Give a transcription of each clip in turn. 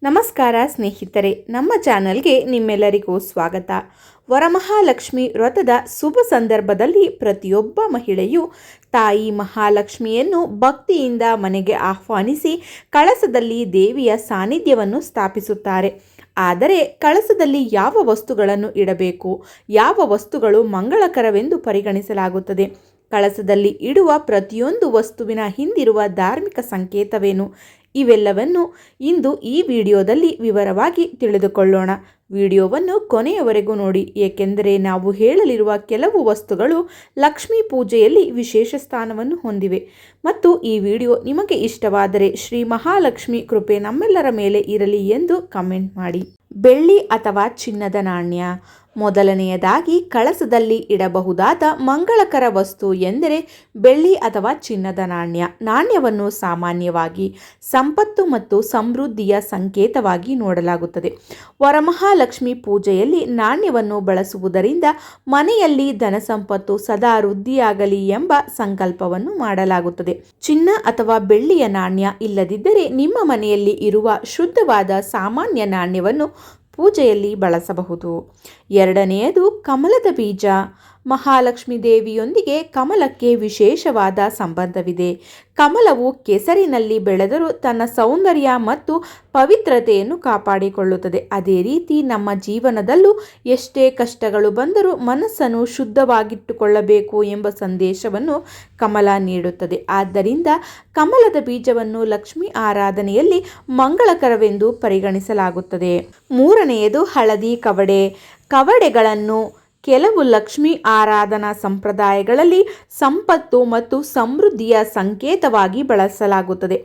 ನಮಸ್ಕಾರ ಸ್ನೇಹಿತರೆ, ನಮ್ಮ ಚಾನಲ್ಗೆ ನಿಮ್ಮೆಲ್ಲರಿಗೂ ಸ್ವಾಗತ. ವರಮಹಾಲಕ್ಷ್ಮಿ ವ್ರತದ ಶುಭ ಸಂದರ್ಭದಲ್ಲಿ ಪ್ರತಿಯೊಬ್ಬ ಮಹಿಳೆಯು ತಾಯಿ ಮಹಾಲಕ್ಷ್ಮಿಯನ್ನು ಭಕ್ತಿಯಿಂದ ಮನೆಗೆ ಆಹ್ವಾನಿಸಿ ಕಳಸದಲ್ಲಿ ದೇವಿಯ ಸಾನ್ನಿಧ್ಯವನ್ನು ಸ್ಥಾಪಿಸುತ್ತಾರೆ. ಆದರೆ ಕಳಸದಲ್ಲಿ ಯಾವ ವಸ್ತುಗಳನ್ನು ಇಡಬೇಕು, ಯಾವ ವಸ್ತುಗಳು ಮಂಗಳಕರವೆಂದು ಪರಿಗಣಿಸಲಾಗುತ್ತದೆ, ಕಳಸದಲ್ಲಿ ಇಡುವ ಪ್ರತಿಯೊಂದು ವಸ್ತುವಿನ ಹಿಂದಿರುವ ಧಾರ್ಮಿಕ ಸಂಕೇತವೇನು, ಇವೆಲ್ಲವನ್ನು ಇಂದು ಈ ವಿಡಿಯೋದಲ್ಲಿ ವಿವರವಾಗಿ ತಿಳಿದುಕೊಳ್ಳೋಣ. ವಿಡಿಯೋವನ್ನು ಕೊನೆಯವರೆಗೂ ನೋಡಿ, ಏಕೆಂದರೆ ನಾವು ಹೇಳಲಿರುವ ಕೆಲವು ವಸ್ತುಗಳು ಲಕ್ಷ್ಮೀ ಪೂಜೆಯಲ್ಲಿ ವಿಶೇಷ ಸ್ಥಾನವನ್ನು ಹೊಂದಿವೆ. ಮತ್ತು ಈ ವಿಡಿಯೋ ನಿಮಗೆ ಇಷ್ಟವಾದರೆ ಶ್ರೀ ಮಹಾಲಕ್ಷ್ಮಿ ಕೃಪೆ ನಮ್ಮೆಲ್ಲರ ಮೇಲೆ ಇರಲಿ ಎಂದು ಕಮೆಂಟ್ ಮಾಡಿ. ಬೆಳ್ಳಿ ಅಥವಾ ಚಿನ್ನದ ನಾಣ್ಯ. ಮೊದಲನೆಯದಾಗಿ ಕಳಸದಲ್ಲಿ ಇಡಬಹುದಾದ ಮಂಗಳಕರ ವಸ್ತು ಎಂದರೆ ಬೆಳ್ಳಿ ಅಥವಾ ಚಿನ್ನದ ನಾಣ್ಯ. ನಾಣ್ಯವನ್ನು ಸಾಮಾನ್ಯವಾಗಿ ಸಂಪತ್ತು ಮತ್ತು ಸಮೃದ್ಧಿಯ ಸಂಕೇತವಾಗಿ ನೋಡಲಾಗುತ್ತದೆ. ವರಮಹಾಲಕ್ಷ್ಮಿ ಪೂಜೆಯಲ್ಲಿ ನಾಣ್ಯವನ್ನು ಬಳಸುವುದರಿಂದ ಮನೆಯಲ್ಲಿ ಧನಸಂಪತ್ತು ಸದಾ ವೃದ್ಧಿಯಾಗಲಿ ಎಂಬ ಸಂಕಲ್ಪವನ್ನು ಮಾಡಲಾಗುತ್ತದೆ. ಚಿನ್ನ ಅಥವಾ ಬೆಳ್ಳಿಯ ನಾಣ್ಯ ಇಲ್ಲದಿದ್ದರೆ ನಿಮ್ಮ ಮನೆಯಲ್ಲಿ ಇರುವ ಶುದ್ಧವಾದ ಸಾಮಾನ್ಯ ನಾಣ್ಯವನ್ನು ಪೂಜೆಯಲ್ಲಿ ಬಳಸಬಹುದು. ಎರಡನೆಯದು ಕಮಲದ ಬೀಜ. ಮಹಾಲಕ್ಷ್ಮಿ ದೇವಿಯೊಂದಿಗೆ ಕಮಲಕ್ಕೆ ವಿಶೇಷವಾದ ಸಂಬಂಧವಿದೆ. ಕಮಲವು ಕೆಸರಿನಲ್ಲಿ ಬೆಳೆದರೂ ತನ್ನ ಸೌಂದರ್ಯ ಮತ್ತು ಪವಿತ್ರತೆಯನ್ನು ಕಾಪಾಡಿಕೊಳ್ಳುತ್ತದೆ. ಅದೇ ರೀತಿ ನಮ್ಮ ಜೀವನದಲ್ಲೂ ಎಷ್ಟೇ ಕಷ್ಟಗಳು ಬಂದರೂ ಮನಸ್ಸನ್ನು ಶುದ್ಧವಾಗಿಟ್ಟುಕೊಳ್ಳಬೇಕು ಎಂಬ ಸಂದೇಶವನ್ನು ಕಮಲ ನೀಡುತ್ತದೆ. ಆದ್ದರಿಂದ ಕಮಲದ ಬೀಜವನ್ನು ಲಕ್ಷ್ಮಿ ಆರಾಧನೆಯಲ್ಲಿ ಮಂಗಳಕರವೆಂದು ಪರಿಗಣಿಸಲಾಗುತ್ತದೆ. ಮೂರನೆಯದು ಹಳದಿ ಕವಡೆ. ಕವಡೆಗಳನ್ನು ಕೆಲವು ಲಕ್ಷ್ಮೀ ಆರಾಧನಾ ಸಂಪ್ರದಾಯಗಳಲ್ಲಿ ಸಂಪತ್ತು ಮತ್ತು ಸಮೃದ್ಧಿಯ ಸಂಕೇತವಾಗಿ ಬಳಸಲಾಗುತ್ತದೆ.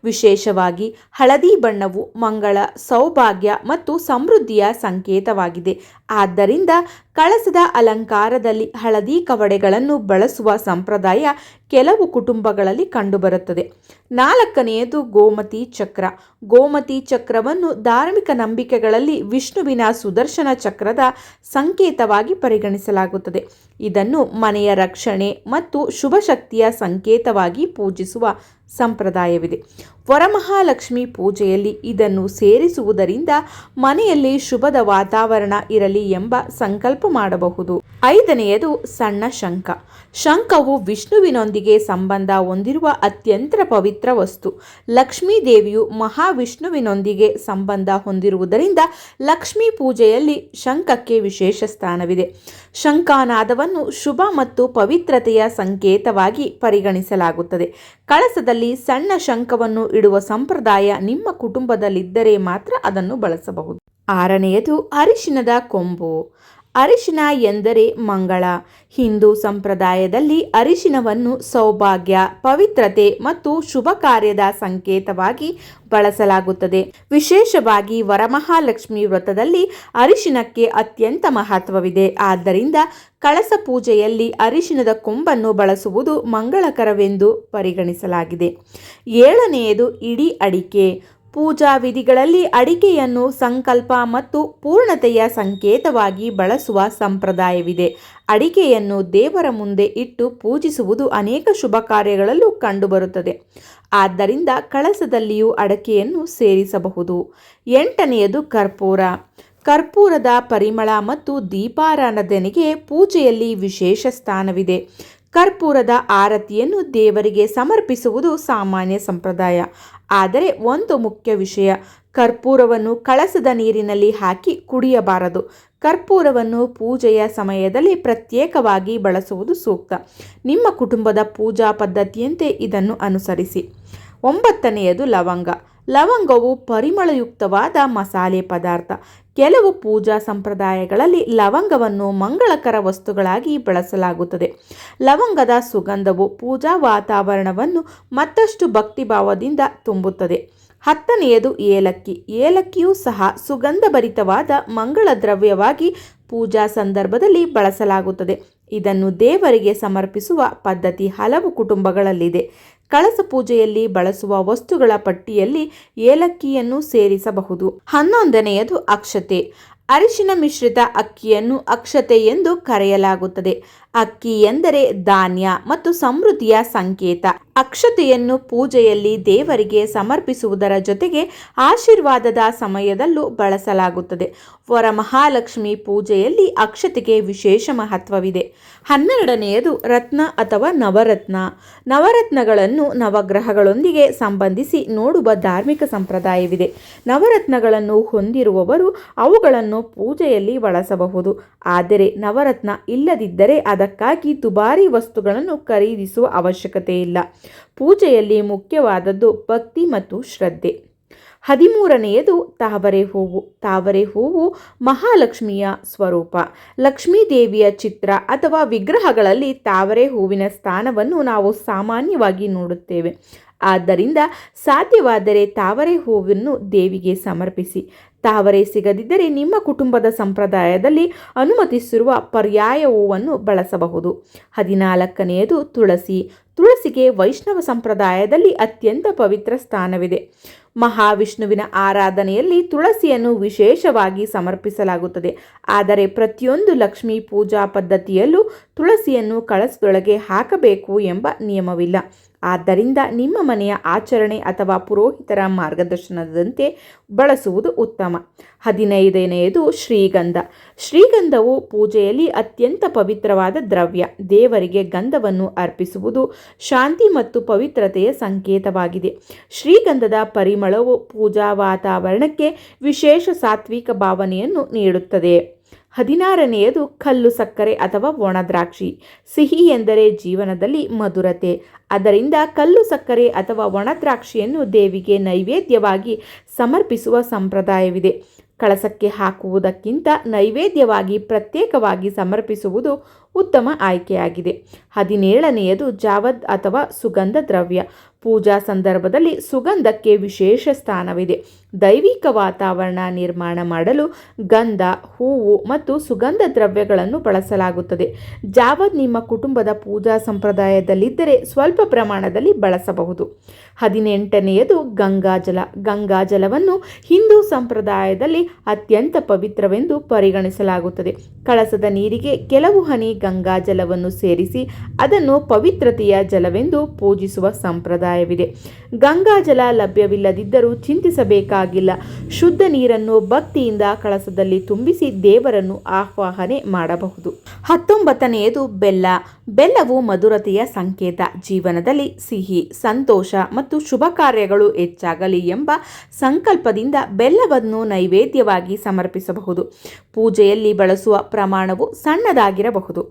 ವಿಶೇಷವಾಗಿ ಹಳದಿ ಬಣ್ಣವು ಮಂಗಳ, ಸೌಭಾಗ್ಯ ಮತ್ತು ಸಮೃದ್ಧಿಯ ಸಂಕೇತವಾಗಿದೆ. ಆದ್ದರಿಂದ ಕಳಸದ ಅಲಂಕಾರದಲ್ಲಿ ಹಳದಿ ಕವಡೆಗಳನ್ನು ಬಳಸುವ ಸಂಪ್ರದಾಯ ಕೆಲವು ಕುಟುಂಬಗಳಲ್ಲಿ ಕಂಡುಬರುತ್ತದೆ. ನಾಲ್ಕನೆಯದು ಗೋಮತಿ ಚಕ್ರ. ಗೋಮತಿ ಚಕ್ರವನ್ನು ಧಾರ್ಮಿಕ ನಂಬಿಕೆಗಳಲ್ಲಿ ವಿಷ್ಣುವಿನ ಸುದರ್ಶನ ಚಕ್ರದ ಸಂಕೇತವಾಗಿ ಪರಿಗಣಿಸಲಾಗುತ್ತದೆ. ಇದನ್ನು ಮನೆಯ ರಕ್ಷಣೆ ಮತ್ತು ಶುಭ ಶಕ್ತಿಯ ಸಂಕೇತವಾಗಿ ಪೂಜಿಸುವ ಸಂಪ್ರದಾಯವಿದೆ. ವರಮಹಾಲಕ್ಷ್ಮಿ ಪೂಜೆಯಲ್ಲಿ ಇದನ್ನು ಸೇರಿಸುವುದರಿಂದ ಮನೆಯಲ್ಲಿ ಶುಭದ ವಾತಾವರಣ ಇರಲಿ ಎಂಬ ಸಂಕಲ್ಪ ಮಾಡಬಹುದು. ಐದನೆಯದು ಸಣ್ಣ ಶಂಖ. ಶಂಖವು ವಿಷ್ಣುವಿನೊಂದಿಗೆ ಸಂಬಂಧ ಹೊಂದಿರುವ ಅತ್ಯಂತ ಪವಿತ್ರ ವಸ್ತು. ಲಕ್ಷ್ಮೀ ದೇವಿಯು ಮಹಾವಿಷ್ಣುವಿನೊಂದಿಗೆ ಸಂಬಂಧ ಹೊಂದಿರುವುದರಿಂದ ಲಕ್ಷ್ಮೀ ಪೂಜೆಯಲ್ಲಿ ಶಂಖಕ್ಕೆ ವಿಶೇಷ ಸ್ಥಾನವಿದೆ. ಶಂಖನಾದವನ್ನು ಶುಭ ಮತ್ತು ಪವಿತ್ರತೆಯ ಸಂಕೇತವಾಗಿ ಪರಿಗಣಿಸಲಾಗುತ್ತದೆ. ಕಳಸದಲ್ಲಿ ಸಣ್ಣ ಶಂಖವನ್ನು ಇಡುವ ಸಂಪ್ರದಾಯ ನಿಮ್ಮ ಕುಟುಂಬದಲ್ಲಿದ್ದರೆ ಮಾತ್ರ ಅದನ್ನು ಬಳಸಬಹುದು. ಆರನೆಯದು ಅರಿಶಿನದ ಕೊಂಬು. ಅರಿಶಿನ ಎಂದರೆ ಮಂಗಳ. ಹಿಂದೂ ಸಂಪ್ರದಾಯದಲ್ಲಿ ಅರಿಶಿನವನ್ನು ಸೌಭಾಗ್ಯ, ಪವಿತ್ರತೆ ಮತ್ತು ಶುಭ ಕಾರ್ಯದ ಸಂಕೇತವಾಗಿ ಬಳಸಲಾಗುತ್ತದೆ. ವಿಶೇಷವಾಗಿ ವರಮಹಾಲಕ್ಷ್ಮಿ ವ್ರತದಲ್ಲಿ ಅರಿಶಿನಕ್ಕೆ ಅತ್ಯಂತ ಮಹತ್ವವಿದೆ. ಆದ್ದರಿಂದ ಕಳಸ ಪೂಜೆಯಲ್ಲಿ ಅರಿಶಿನದ ಕೊಂಬನ್ನು ಬಳಸುವುದು ಮಂಗಳಕರವೆಂದು ಪರಿಗಣಿಸಲಾಗಿದೆ. ಏಳನೆಯದು ಇಡೀ ಅಡಿಕೆ. ಪೂಜಾ ವಿಧಿಗಳಲ್ಲಿ ಅಡಿಕೆಯನ್ನು ಸಂಕಲ್ಪ ಮತ್ತು ಪೂರ್ಣತೆಯ ಸಂಕೇತವಾಗಿ ಬಳಸುವ ಸಂಪ್ರದಾಯವಿದೆ. ಅಡಿಕೆಯನ್ನು ದೇವರ ಮುಂದೆ ಇಟ್ಟು ಪೂಜಿಸುವುದು ಅನೇಕ ಶುಭ ಕಾರ್ಯಗಳಲ್ಲೂ ಕಂಡುಬರುತ್ತದೆ. ಆದ್ದರಿಂದ ಕಳಸದಲ್ಲಿಯೂ ಅಡಿಕೆಯನ್ನು ಸೇರಿಸಬಹುದು. ಎಂಟನೆಯದು ಕರ್ಪೂರ. ಕರ್ಪೂರದ ಪರಿಮಳ ಮತ್ತು ದೀಪಾರಾಧನೆಗೆ ಪೂಜೆಯಲ್ಲಿ ವಿಶೇಷ ಸ್ಥಾನವಿದೆ. ಕರ್ಪೂರದ ಆರತಿಯನ್ನು ದೇವರಿಗೆ ಸಮರ್ಪಿಸುವುದು ಸಾಮಾನ್ಯ ಸಂಪ್ರದಾಯ. ಆದರೆ ಒಂದು ಮುಖ್ಯ ವಿಷಯ, ಕರ್ಪೂರವನ್ನು ಕಳಸದ ನೀರಿನಲ್ಲಿ ಹಾಕಿ ಕುಡಿಯಬಾರದು. ಕರ್ಪೂರವನ್ನು ಪೂಜೆಯ ಸಮಯದಲ್ಲಿ ಪ್ರತ್ಯೇಕವಾಗಿ ಬಳಸುವುದು ಸೂಕ್ತ. ನಿಮ್ಮ ಕುಟುಂಬದ ಪೂಜಾ ಪದ್ಧತಿಯಂತೆ ಇದನ್ನು ಅನುಸರಿಸಿ. ಒಂಬತ್ತನೆಯದು ಲವಂಗ. ಲವಂಗವು ಪರಿಮಳಯುಕ್ತವಾದ ಮಸಾಲೆ ಪದಾರ್ಥ. ಕೆಲವು ಪೂಜಾ ಸಂಪ್ರದಾಯಗಳಲ್ಲಿ ಲವಂಗವನ್ನು ಮಂಗಳಕರ ವಸ್ತುಗಳಾಗಿ ಬಳಸಲಾಗುತ್ತದೆ. ಲವಂಗದ ಸುಗಂಧವು ಪೂಜಾ ವಾತಾವರಣವನ್ನು ಮತ್ತಷ್ಟು ಭಕ್ತಿಭಾವದಿಂದ ತುಂಬುತ್ತದೆ. ಹತ್ತನೆಯದು ಏಲಕ್ಕಿ. ಏಲಕ್ಕಿಯೂ ಸಹ ಸುಗಂಧಭರಿತವಾದ ಮಂಗಳ ದ್ರವ್ಯವಾಗಿ ಪೂಜಾ ಸಂದರ್ಭದಲ್ಲಿ ಬಳಸಲಾಗುತ್ತದೆ. ಇದನ್ನು ದೇವರಿಗೆ ಸಮರ್ಪಿಸುವ ಪದ್ಧತಿ ಹಲವು ಕುಟುಂಬಗಳಲ್ಲಿದೆ. ಕಳಸ ಪೂಜೆಯಲ್ಲಿ ಬಳಸುವ ವಸ್ತುಗಳ ಪಟ್ಟಿಯಲ್ಲಿ ಏಲಕ್ಕಿಯನ್ನು ಸೇರಿಸಬಹುದು. 11ನೆಯದು ಅಕ್ಷತೆ. ಅರಿಶಿನ ಮಿಶ್ರಿತ ಅಕ್ಕಿಯನ್ನು ಅಕ್ಷತೆ ಎಂದು ಕರೆಯಲಾಗುತ್ತದೆ. ಅಕ್ಕಿ ಎಂದರೆ ಧಾನ್ಯ ಮತ್ತು ಸಮೃದ್ಧಿಯ ಸಂಕೇತ. ಅಕ್ಷತೆಯನ್ನು ಪೂಜೆಯಲ್ಲಿ ದೇವರಿಗೆ ಸಮರ್ಪಿಸುವುದರ ಜೊತೆಗೆ ಆಶೀರ್ವಾದದ ಸಮಯದಲ್ಲೂ ಬಳಸಲಾಗುತ್ತದೆ. ವರಮಹಾಲಕ್ಷ್ಮಿ ಪೂಜೆಯಲ್ಲಿ ಅಕ್ಷತೆಗೆ ವಿಶೇಷ ಮಹತ್ವವಿದೆ. 12ನೆಯದು ರತ್ನ ಅಥವಾ ನವರತ್ನ. ನವರತ್ನಗಳನ್ನು ನವಗ್ರಹಗಳೊಂದಿಗೆ ಸಂಬಂಧಿಸಿ ನೋಡುವ ಧಾರ್ಮಿಕ ಸಂಪ್ರದಾಯವಿದೆ. ನವರತ್ನಗಳನ್ನು ಹೊಂದಿರುವವರು ಅವುಗಳನ್ನು ಪೂಜೆಯಲ್ಲಿ ಬಳಸಬಹುದು. ಆದರೆ ನವರತ್ನ ಇಲ್ಲದಿದ್ದರೆ ಅದಕ್ಕಾಗಿ ದುಬಾರಿ ವಸ್ತುಗಳನ್ನು ಖರೀದಿಸುವ ಅವಶ್ಯಕತೆ ಇಲ್ಲ. ಪೂಜೆಯಲ್ಲಿ ಮುಖ್ಯವಾದದ್ದು ಭಕ್ತಿ ಮತ್ತು ಶ್ರದ್ಧೆ. 13ನೆಯದು ತಾವರೆ ಹೂವು. ತಾವರೆ ಹೂವು ಮಹಾಲಕ್ಷ್ಮಿಯ ಸ್ವರೂಪ. ಲಕ್ಷ್ಮೀ ದೇವಿಯ ಚಿತ್ರ ಅಥವಾ ವಿಗ್ರಹಗಳಲ್ಲಿ ತಾವರೆ ಹೂವಿನ ಸ್ಥಾನವನ್ನು ನಾವು ಸಾಮಾನ್ಯವಾಗಿ ನೋಡುತ್ತೇವೆ. ಆದ್ದರಿಂದ ಸಾಧ್ಯವಾದರೆ ತಾವರೆ ಹೂವನ್ನು ದೇವಿಗೆ ಸಮರ್ಪಿಸಿ. ತಾವರೆ ಸಿಗದಿದ್ದರೆ ನಿಮ್ಮ ಕುಟುಂಬದ ಸಂಪ್ರದಾಯದಲ್ಲಿ ಅನುಮತಿಸಿರುವ ಪರ್ಯಾಯ ಹೂವನ್ನು ಬಳಸಬಹುದು. 14ನೆಯದು ತುಳಸಿ. ತುಳಸಿಗೆ ವೈಷ್ಣವ ಸಂಪ್ರದಾಯದಲ್ಲಿ ಅತ್ಯಂತ ಪವಿತ್ರ ಸ್ಥಾನವಿದೆ. ಮಹಾವಿಷ್ಣುವಿನ ಆರಾಧನೆಯಲ್ಲಿ ತುಳಸಿಯನ್ನು ವಿಶೇಷವಾಗಿ ಸಮರ್ಪಿಸಲಾಗುತ್ತದೆ. ಆದರೆ ಪ್ರತಿಯೊಂದು ಲಕ್ಷ್ಮೀ ಪೂಜಾ ಪದ್ಧತಿಯಲ್ಲೂ ತುಳಸಿಯನ್ನು ಕಳಸದೊಳಗೆ ಹಾಕಬೇಕು ಎಂಬ ನಿಯಮವಿಲ್ಲ. ಆದ್ದರಿಂದ ನಿಮ್ಮ ಮನೆಯ ಆಚರಣೆ ಅಥವಾ ಪುರೋಹಿತರ ಮಾರ್ಗದರ್ಶನದಂತೆ ಬಳಸುವುದು ಉತ್ತಮ. 15ನೆಯದು ಶ್ರೀಗಂಧ. ಶ್ರೀಗಂಧವು ಪೂಜೆಯಲ್ಲಿ ಅತ್ಯಂತ ಪವಿತ್ರವಾದ ದ್ರವ್ಯ. ದೇವರಿಗೆ ಗಂಧವನ್ನು ಅರ್ಪಿಸುವುದು ಶಾಂತಿ ಮತ್ತು ಪವಿತ್ರತೆಯ ಸಂಕೇತವಾಗಿದೆ. ಶ್ರೀಗಂಧದ ಪರಿಮಳವು ಪೂಜಾ ವಾತಾವರಣಕ್ಕೆ ವಿಶೇಷ ಸಾತ್ವಿಕ ಭಾವನೆಯನ್ನು ನೀಡುತ್ತದೆ. 16ನೆಯದು ಕಲ್ಲು ಸಕ್ಕರೆ ಅಥವಾ ಒಣ ದ್ರಾಕ್ಷಿ. ಸಿಹಿ ಎಂದರೆ ಜೀವನದಲ್ಲಿ ಮಧುರತೆ. ಅದರಿಂದ ಕಲ್ಲು ಸಕ್ಕರೆ ಅಥವಾ ಒಣ ದ್ರಾಕ್ಷಿಯನ್ನು ದೇವಿಗೆ ನೈವೇದ್ಯವಾಗಿ ಸಮರ್ಪಿಸುವ ಸಂಪ್ರದಾಯವಿದೆ. ಕಳಸಕ್ಕೆ ಹಾಕುವುದಕ್ಕಿಂತ ನೈವೇದ್ಯವಾಗಿ ಪ್ರತ್ಯೇಕವಾಗಿ ಸಮರ್ಪಿಸುವುದು ಉತ್ತಮ ಆಯ್ಕೆಯಾಗಿದೆ. 17ನೆಯದು ಜಾವದ್ ಅಥವಾ ಸುಗಂಧ ದ್ರವ್ಯ. ಪೂಜಾ ಸಂದರ್ಭದಲ್ಲಿ ಸುಗಂಧಕ್ಕೆ ವಿಶೇಷ ಸ್ಥಾನವಿದೆ. ದೈವಿಕ ವಾತಾವರಣ ನಿರ್ಮಾಣ ಮಾಡಲು ಗಂಧ, ಹೂವು ಮತ್ತು ಸುಗಂಧ ದ್ರವ್ಯಗಳನ್ನು ಬಳಸಲಾಗುತ್ತದೆ. ಜಾವದ್ ನಿಮ್ಮ ಕುಟುಂಬದ ಪೂಜಾ ಸಂಪ್ರದಾಯದಲ್ಲಿದ್ದರೆ ಸ್ವಲ್ಪ ಪ್ರಮಾಣದಲ್ಲಿ ಬಳಸಬಹುದು. 18ನೆಯದು ಗಂಗಾಜಲ. ಗಂಗಾಜಲವನ್ನು ಹಿಂದೂ ಸಂಪ್ರದಾಯದಲ್ಲಿ ಅತ್ಯಂತ ಪವಿತ್ರವೆಂದು ಪರಿಗಣಿಸಲಾಗುತ್ತದೆ. ಕಳಸದ ನೀರಿಗೆ ಕೆಲವು ಹನಿ ಗಂಗಾಜಲವನ್ನು ಸೇರಿಸಿ ಅದನ್ನು ಪವಿತ್ರತೆಯ ಜಲವೆಂದು ಪೂಜಿಸುವ ಸಂಪ್ರದಾಯವಿದೆ. ಗಂಗಾಜಲ ಲಭ್ಯವಿಲ್ಲದಿದ್ದರೂ ಚಿಂತಿಸಬೇಕಾಗಿಲ್ಲ. ಶುದ್ಧ ನೀರನ್ನು ಭಕ್ತಿಯಿಂದ ಕಳಸದಲ್ಲಿ ತುಂಬಿಸಿ ದೇವರನ್ನು ಆಹ್ವಾನ ಮಾಡಬಹುದು. 19ನೆಯದು ಬೆಲ್ಲ. ಬೆಲ್ಲವು ಮಧುರತೆಯ ಸಂಕೇತ. ಜೀವನದಲ್ಲಿ ಸಿಹಿ, ಸಂತೋಷ ಮತ್ತು ಶುಭ ಕಾರ್ಯಗಳು ಹೆಚ್ಚಾಗಲಿ ಎಂಬ ಸಂಕಲ್ಪದಿಂದ ಬೆಲ್ಲವನ್ನು ನೈವೇದ್ಯವಾಗಿ ಸಮರ್ಪಿಸಬಹುದು. ಪೂಜೆಯಲ್ಲಿ ಬಳಸುವ ಪ್ರಮಾಣವು ಸಣ್ಣದಾಗಿರಬಹುದು.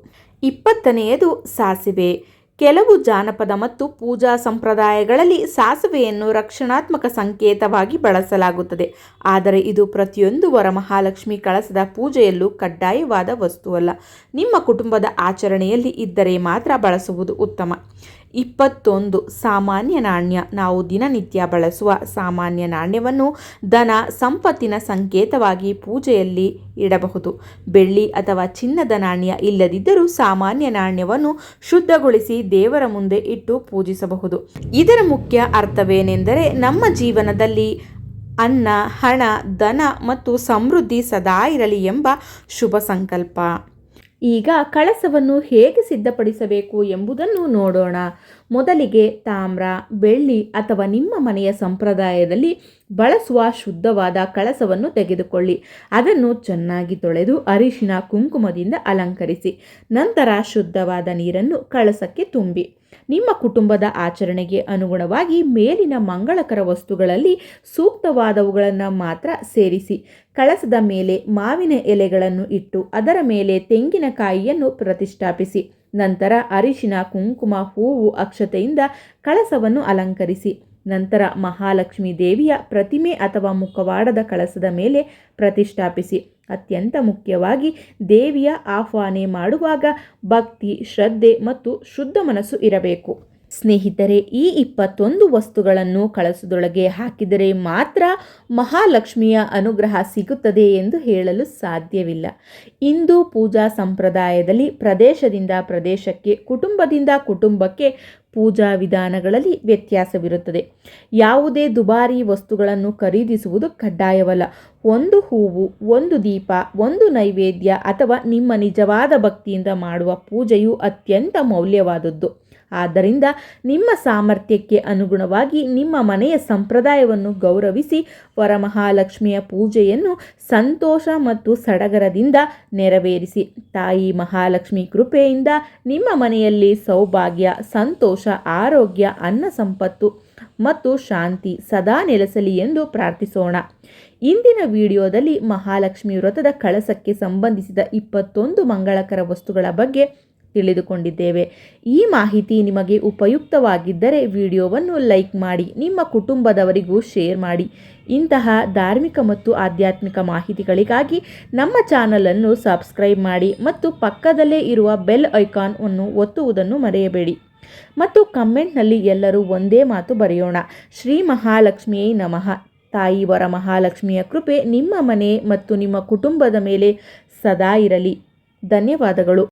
20ನೆಯದು ಸಾಸಿವೆ. ಕೆಲವು ಜಾನಪದ ಮತ್ತು ಪೂಜಾ ಸಂಪ್ರದಾಯಗಳಲ್ಲಿ ಸಾಸಿವೆಯನ್ನು ರಕ್ಷಣಾತ್ಮಕ ಸಂಕೇತವಾಗಿ ಬಳಸಲಾಗುತ್ತದೆ. ಆದರೆ ಇದು ಪ್ರತಿಯೊಂದು ವರಮಹಾಲಕ್ಷ್ಮಿ ಕಳಸದ ಪೂಜೆಯಲ್ಲೂ ಕಡ್ಡಾಯವಾದ ವಸ್ತುವಲ್ಲ. ನಿಮ್ಮ ಕುಟುಂಬದ ಆಚರಣೆಯಲ್ಲಿ ಇದ್ದರೆ ಮಾತ್ರ ಬಳಸುವುದು ಉತ್ತಮ. 21 ಸಾಮಾನ್ಯ ನಾಣ್ಯ. ನಾವು ದಿನನಿತ್ಯ ಬಳಸುವ ಸಾಮಾನ್ಯ ನಾಣ್ಯವನ್ನು ಧನ ಸಂಪತ್ತಿನ ಸಂಕೇತವಾಗಿ ಪೂಜೆಯಲ್ಲಿ ಇಡಬಹುದು. ಬೆಳ್ಳಿ ಅಥವಾ ಚಿನ್ನದ ನಾಣ್ಯ ಇಲ್ಲದಿದ್ದರೂ ಸಾಮಾನ್ಯ ನಾಣ್ಯವನ್ನು ಶುದ್ಧಗೊಳಿಸಿ ದೇವರ ಮುಂದೆ ಇಟ್ಟು ಪೂಜಿಸಬಹುದು. ಇದರ ಮುಖ್ಯ ಅರ್ಥವೇನೆಂದರೆ ನಮ್ಮ ಜೀವನದಲ್ಲಿ ಅನ್ನ, ಹಣ, ಧನ ಮತ್ತು ಸಮೃದ್ಧಿ ಸದಾ ಇರಲಿ ಎಂಬ ಶುಭ ಸಂಕಲ್ಪ. ಈಗ ಕಳಸವನ್ನು ಹೇಗೆ ಸಿದ್ಧಪಡಿಸಬೇಕು ಎಂಬುದನ್ನು ನೋಡೋಣ. ಮೊದಲಿಗೆ ತಾಮ್ರ, ಬೆಳ್ಳಿ ಅಥವಾ ನಿಮ್ಮ ಮನೆಯ ಸಂಪ್ರದಾಯದಲ್ಲಿ ಬಳಸುವ ಶುದ್ಧವಾದ ಕಳಸವನ್ನು ತೆಗೆದುಕೊಳ್ಳಿ. ಅದನ್ನು ಚೆನ್ನಾಗಿ ತೊಳೆದು ಅರಿಶಿನ ಕುಂಕುಮದಿಂದ ಅಲಂಕರಿಸಿ. ನಂತರ ಶುದ್ಧವಾದ ನೀರನ್ನು ಕಳಸಕ್ಕೆ ತುಂಬಿ. ನಿಮ್ಮ ಕುಟುಂಬದ ಆಚರಣೆಗೆ ಅನುಗುಣವಾಗಿ ಮೇಲಿನ ಮಂಗಳಕರ ವಸ್ತುಗಳಲ್ಲಿ ಸೂಕ್ತವಾದವುಗಳನ್ನು ಮಾತ್ರ ಸೇರಿಸಿ. ಕಳಸದ ಮೇಲೆ ಮಾವಿನ ಎಲೆಗಳನ್ನು ಇಟ್ಟು ಅದರ ಮೇಲೆ ತೆಂಗಿನಕಾಯಿಯನ್ನು ಪ್ರತಿಷ್ಠಾಪಿಸಿ. ನಂತರ ಅರಿಶಿನ, ಕುಂಕುಮ, ಹೂವು, ಅಕ್ಷತೆಯಿಂದ ಕಳಸವನ್ನು ಅಲಂಕರಿಸಿ. ನಂತರ ಮಹಾಲಕ್ಷ್ಮೀ ದೇವಿಯ ಪ್ರತಿಮೆ ಅಥವಾ ಮುಖವಾಡದ ಕಳಸದ ಮೇಲೆ ಪ್ರತಿಷ್ಠಾಪಿಸಿ. ಅತ್ಯಂತ ಮುಖ್ಯವಾಗಿ ದೇವಿಯ ಆಹ್ವಾನ ಮಾಡುವಾಗ ಭಕ್ತಿ, ಶ್ರದ್ಧೆ ಮತ್ತು ಶುದ್ಧ ಮನಸ್ಸು ಇರಬೇಕು. ಸ್ನೇಹಿತರೆ, ಈ 21 ವಸ್ತುಗಳನ್ನು ಕಳಸದೊಳಗೆ ಹಾಕಿದರೆ ಮಾತ್ರ ಮಹಾಲಕ್ಷ್ಮಿಯ ಅನುಗ್ರಹ ಸಿಗುತ್ತದೆ ಎಂದು ಹೇಳಲು ಸಾಧ್ಯವಿಲ್ಲ. ಹಿಂದೂ ಪೂಜಾ ಸಂಪ್ರದಾಯದಲ್ಲಿ ಪ್ರದೇಶದಿಂದ ಪ್ರದೇಶಕ್ಕೆ, ಕುಟುಂಬದಿಂದ ಕುಟುಂಬಕ್ಕೆ ಪೂಜಾ ವಿಧಾನಗಳಲ್ಲಿ ವ್ಯತ್ಯಾಸವಿರುತ್ತದೆ. ಯಾವುದೇ ದುಬಾರಿ ವಸ್ತುಗಳನ್ನು ಖರೀದಿಸುವುದು ಕಡ್ಡಾಯವಲ್ಲ. ಒಂದು ಹೂವು, ಒಂದು ದೀಪ, ಒಂದು ನೈವೇದ್ಯ ಅಥವಾ ನಿಮ್ಮ ನಿಜವಾದ ಭಕ್ತಿಯಿಂದ ಮಾಡುವ ಪೂಜೆಯು ಅತ್ಯಂತ ಮೌಲ್ಯವಾದದ್ದು. ಆದ್ದರಿಂದ ನಿಮ್ಮ ಸಾಮರ್ಥ್ಯಕ್ಕೆ ಅನುಗುಣವಾಗಿ ನಿಮ್ಮ ಮನೆಯ ಸಂಪ್ರದಾಯವನ್ನು ಗೌರವಿಸಿ ವರಮಹಾಲಕ್ಷ್ಮಿಯ ಪೂಜೆಯನ್ನು ಸಂತೋಷ ಮತ್ತು ಸಡಗರದಿಂದ ನೆರವೇರಿಸಿ. ತಾಯಿ ಮಹಾಲಕ್ಷ್ಮಿ ಕೃಪೆಯಿಂದ ನಿಮ್ಮ ಮನೆಯಲ್ಲಿ ಸೌಭಾಗ್ಯ, ಸಂತೋಷ, ಆರೋಗ್ಯ, ಅನ್ನ ಸಂಪತ್ತು ಮತ್ತು ಶಾಂತಿ ಸದಾ ನೆಲೆಸಲಿ ಎಂದು ಪ್ರಾರ್ಥಿಸೋಣ. ಇಂದಿನ ವಿಡಿಯೋದಲ್ಲಿ ಮಹಾಲಕ್ಷ್ಮಿ ವ್ರತದ ಕಳಸಕ್ಕೆ ಸಂಬಂಧಿಸಿದ 21 ಮಂಗಳಕರ ವಸ್ತುಗಳ ಬಗ್ಗೆ ತಿಳಿದುಕೊಂಡಿದ್ದೇವೆ. ಈ ಮಾಹಿತಿ ನಿಮಗೆ ಉಪಯುಕ್ತವಾಗಿದ್ದರೆ ವಿಡಿಯೋವನ್ನು ಲೈಕ್ ಮಾಡಿ, ನಿಮ್ಮ ಕುಟುಂಬದವರಿಗೂ ಶೇರ್ ಮಾಡಿ. ಇಂತಹ ಧಾರ್ಮಿಕ ಮತ್ತು ಆಧ್ಯಾತ್ಮಿಕ ಮಾಹಿತಿಗಳಿಗಾಗಿ ನಮ್ಮ ಚಾನಲನ್ನು ಸಬ್ಸ್ಕ್ರೈಬ್ ಮಾಡಿ ಮತ್ತು ಪಕ್ಕದಲ್ಲೇ ಇರುವ ಬೆಲ್ ಐಕಾನ್ ಅನ್ನು ಒತ್ತುವುದನ್ನು ಮರೆಯಬೇಡಿ. ಮತ್ತು ಕಮೆಂಟ್ನಲ್ಲಿ ಎಲ್ಲರೂ ಒಂದೇ ಮಾತು ಬರೆಯೋಣ: ಶ್ರೀ ಮಹಾಲಕ್ಷ್ಮಿಯೇ ನಮಃ. ತಾಯಿ ವರಮಹಾಲಕ್ಷ್ಮಿಯ ಕೃಪೆ ನಿಮ್ಮ ಮನೆ ಮತ್ತು ನಿಮ್ಮ ಕುಟುಂಬದ ಮೇಲೆ ಸದಾ ಇರಲಿ. ಧನ್ಯವಾದಗಳು.